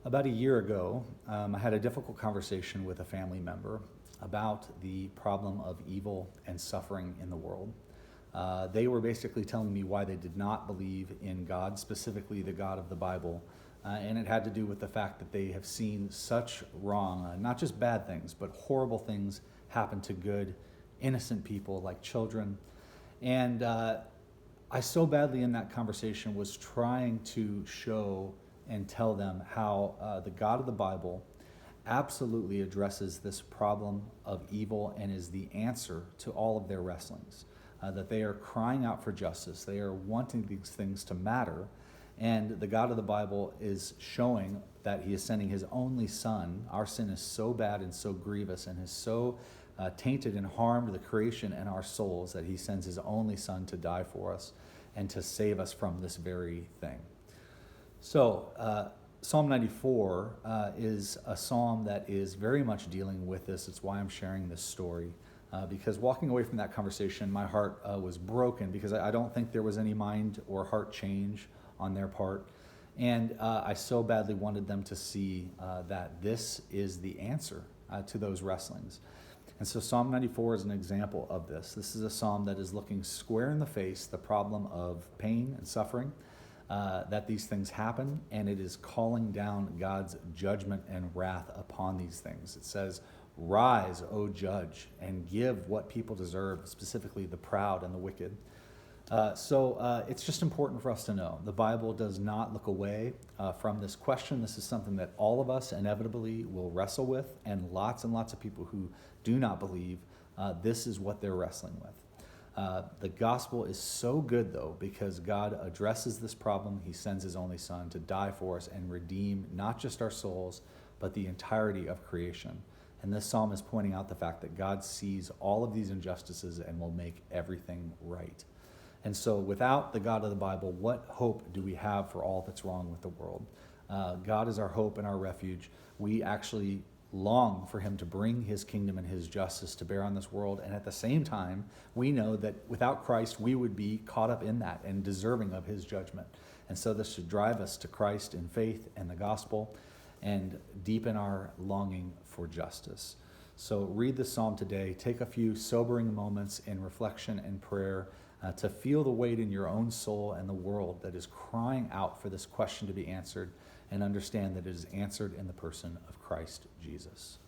About a year ago, I had a difficult conversation with a family member about the problem of evil and suffering in the world. They were basically telling me why they did not believe in God, specifically the God of the Bible. And it had to do with the fact that they have seen such wrong, not just bad things, but horrible things happen to good, innocent people like children. And I so badly in that conversation was trying to show and tell them how the God of the Bible absolutely addresses this problem of evil and is the answer to all of their wrestlings. That they are crying out for justice. They are wanting these things to matter. And the God of the Bible is showing that he is sending his only son. Our sin is so bad and so grievous and has so tainted and harmed the creation and our souls that he sends his only son to die for us and to save us from this very thing. So, Psalm 94 is a psalm that is very much dealing with this. It's why I'm sharing this story. Because walking away from that conversation, my heart was broken because I don't think there was any mind or heart change on their part. And I so badly wanted them to see that this is the answer to those wrestlings. And so Psalm 94 is an example of this. This is a psalm that is looking square in the face the problem of pain and suffering, that these things happen, and it is calling down God's judgment and wrath upon these things. It says, "Rise, O judge, and give what people deserve, specifically the proud and the wicked." So it's just important for us to know. The Bible does not look away from this question. This is something that all of us inevitably will wrestle with, and lots of people who do not believe, this is what they're wrestling with. The gospel is so good, though, because God addresses this problem. He sends his only son to die for us and redeem not just our souls, but the entirety of creation. And this psalm is pointing out the fact that God sees all of these injustices and will make everything right. And so without the God of the Bible, what hope do we have for all that's wrong with the world? God is our hope and our refuge. We actually long for him to bring his kingdom and his justice to bear on this world. And at the same time, we know that without Christ, we would be caught up in that and deserving of his judgment. And so this should drive us to Christ in faith and the gospel and deepen our longing for justice. So read the psalm today. Take a few sobering moments in reflection and prayer to feel the weight in your own soul and the world that is crying out for this question to be answered, and understand that it is answered in the person of Christ Jesus.